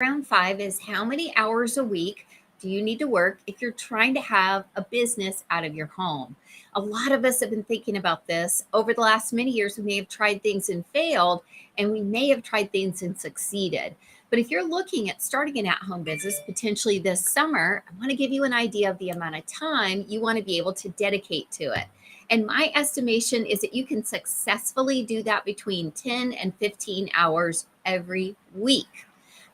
Round five is how many hours a week do you need to work if you're trying to have a business out of your home? A lot of us have been thinking about this over the last many years. We may have tried things and failed, and we may have tried things and succeeded. But if you're looking at starting an at home business potentially this summer, I want to give you an idea of the amount of time you want to be able to dedicate to it. And my estimation is that you can successfully do that between 10 and 15 hours every week.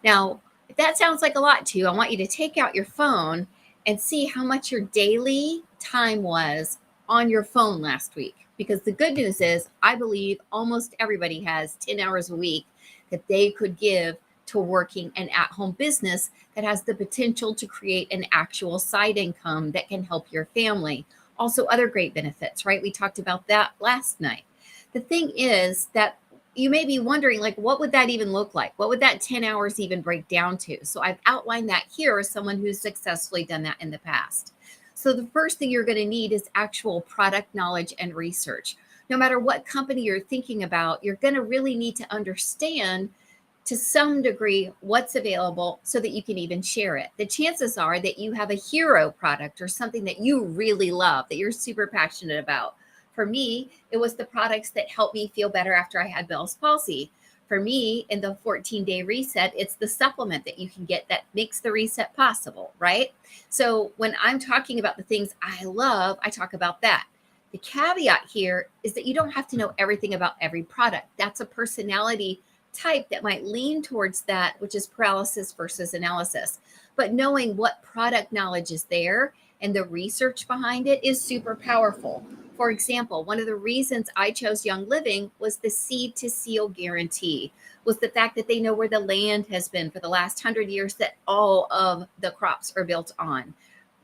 Now, if that sounds like a lot to you, I want you to take out your phone and see how much your daily time was on your phone last week. Because the good news is, I believe almost everybody has 10 hours a week that they could give to working an at home business that has the potential to create an actual side income that can help your family. Also, other great benefits, right? We talked about that last night. The thing is that you may be wondering, like, what would that even look like? What would that 10 hours even break down to? So I've outlined that here as someone who's successfully done that in the past. So the first thing you're going to need is actual product knowledge and research. No matter what company you're thinking about, you're going to really need to understand to some degree what's available so that you can even share it. The chances are that you have a hero product or something that you really love, that you're super passionate about. For me, it was the products that helped me feel better after I had Bell's palsy. For me, in the 14-day reset, it's the supplement that you can get that makes the reset possible, right? So when I'm talking about the things I love, I talk about that. The caveat here is that you don't have to know everything about every product. That's a personality type that might lean towards that, which is paralysis versus analysis. But knowing what product knowledge is there and the research behind it is super powerful. For example, one of the reasons I chose Young Living was the seed to seal guarantee, was the fact that they know where the land has been for the last 100 years that all of the crops are built on.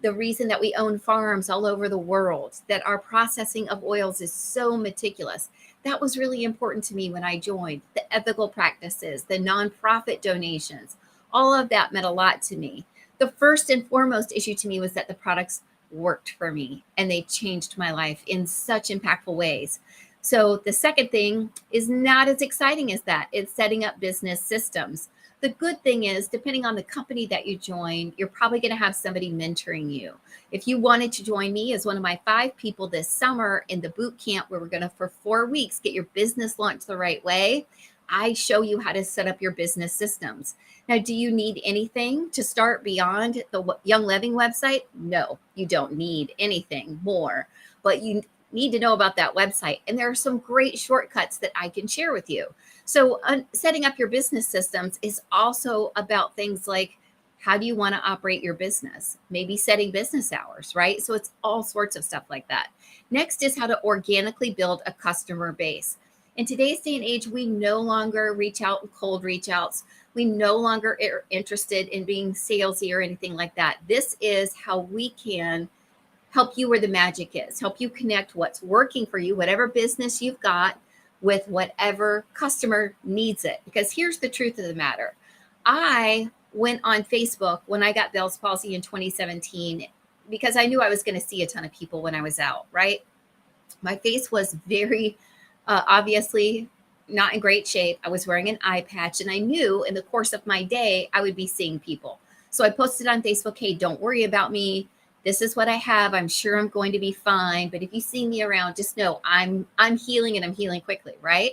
The reason that we own farms all over the world, that our processing of oils is so meticulous. That was really important to me when I joined. The ethical practices, the nonprofit donations, all of that meant a lot to me. The first and foremost issue to me was that the products worked for me and they changed my life in such impactful ways. So the second thing is not as exciting as that. It's setting up business systems. The good thing is, depending on the company that you join, you're probably going to have somebody mentoring you. If you wanted to join me as one of my 5 people this summer in the boot camp where we're going to, for 4 weeks, get your business launched the right way, I show you how to set up your business systems. Now, do you need anything to start beyond the Young Living website? No, you don't need anything more, but you need to know about that website. And there are some great shortcuts that I can share with you. So setting up your business systems is also about things like, how do you want to operate your business? Maybe setting business hours, right? So it's all sorts of stuff like that. Next is how to organically build a customer base. In today's day and age, we no longer reach out in cold reach outs. We no longer are interested in being salesy or anything like that. This is how we can help you where the magic is, help you connect what's working for you, whatever business you've got, with whatever customer needs it. Because here's the truth of the matter. I went on Facebook when I got Bell's palsy in 2017 because I knew I was going to see a ton of people when I was out, right? My face was very obviously not in great shape. I was wearing an eye patch, and I knew in the course of my day I would be seeing people. So I posted on Facebook, hey, don't worry about me. This is what I have. I'm sure I'm going to be fine. But if you see me around, just know I'm healing, and I'm healing quickly, right?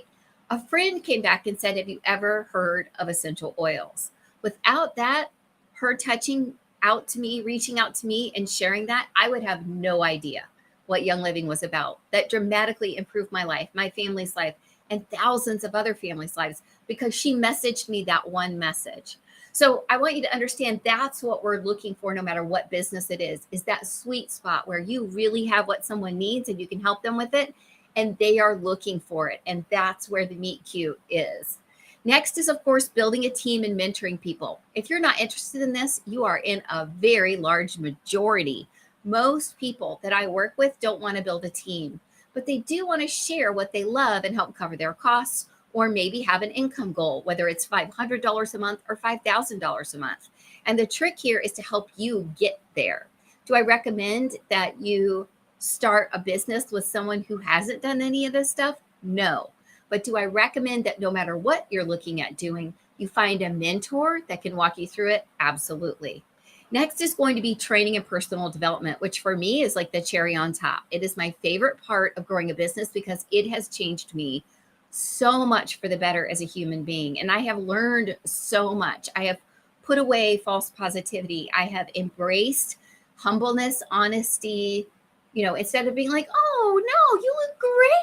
A friend came back and said, have you ever heard of essential oils? Without that, her touching out to me, reaching out to me and sharing that, I would have no idea what Young Living was about. That dramatically improved my life, my family's life, and thousands of other families' lives because she messaged me that one message. So I want you to understand that's what we're looking for no matter what business it is that sweet spot where you really have what someone needs and you can help them with it and they are looking for it. And that's where the meet cute is. Next is, of course, building a team and mentoring people. If you're not interested in this, you are in a very large majority. Most people that I work with don't want to build a team, but they do want to share what they love and help cover their costs, or maybe have an income goal, whether it's $500 a month or $5,000 a month. And the trick here is to help you get there. Do I recommend that you start a business with someone who hasn't done any of this stuff? No. But do I recommend that no matter what you're looking at doing, You find a mentor that can walk you through it? Absolutely. Next is going to be training and personal development, which for me is like the cherry on top. It is my favorite part of growing a business because it has changed me so much for the better as a human being. And I have learned so much. I have put away false positivity. I have embraced humbleness, honesty. Instead of being like, oh, no, you look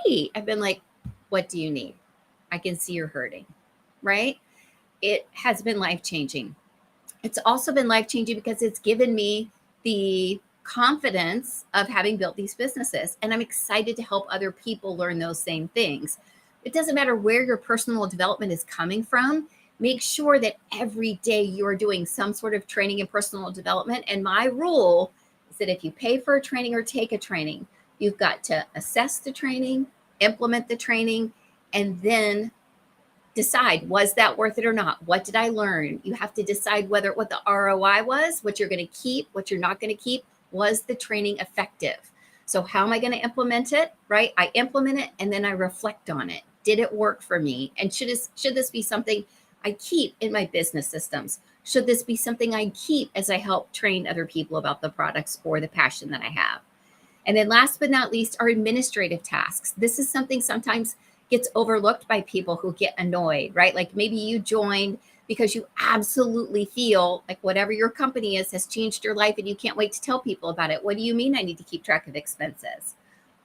great, I've been like, what do you need? I can see you're hurting, right? It has been life changing. It's also been life changing because it's given me the confidence of having built these businesses. And I'm excited to help other people learn those same things. It doesn't matter where your personal development is coming from. Make sure that every day you are doing some sort of training and personal development. And my rule is that if you pay for a training or take a training, you've got to assess the training, implement the training, and then decide, was that worth it or not? What did I learn? You have to decide what the ROI was, what you're going to keep, what you're not going to keep. Was the training effective? So how am I going to implement it? Right? I implement it and then I reflect on it. Did it work for me? And should this be something I keep in my business systems? Should this be something I keep as I help train other people about the products or the passion that I have? And then last but not least are administrative tasks. This is something sometimes gets overlooked by people who get annoyed, right? Like maybe you joined because you absolutely feel like whatever your company is has changed your life and you can't wait to tell people about it. What do you mean I need to keep track of expenses?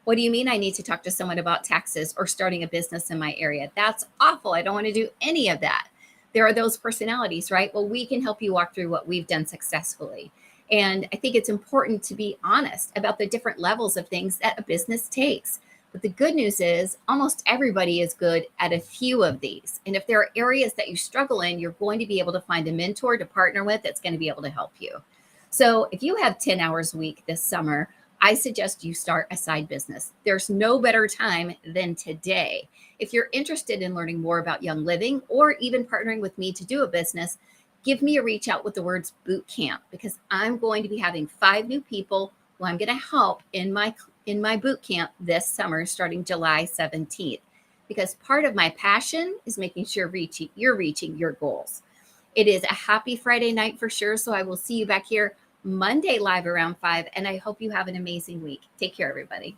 What do you mean I need to talk to someone about taxes or starting a business in my area? That's awful. I don't want to do any of that. There are those personalities, right? Well, we can help you walk through what we've done successfully. And I think it's important to be honest about the different levels of things that a business takes. But the good news is almost everybody is good at a few of these. And if there are areas that you struggle in, you're going to be able to find a mentor to partner with that's going to be able to help you. So if you have 10 hours a week this summer, I suggest you start a side business. There's no better time than today. If you're interested in learning more about Young Living or even partnering with me to do a business, give me a reach out with the words boot camp, because I'm going to be having 5 new people who I'm going to help in my boot camp this summer starting July 17th, because part of my passion is making sure you're reaching your goals. It is a happy Friday night for sure. So I will see you back here Monday live around 5, and I hope you have an amazing week. Take care, everybody.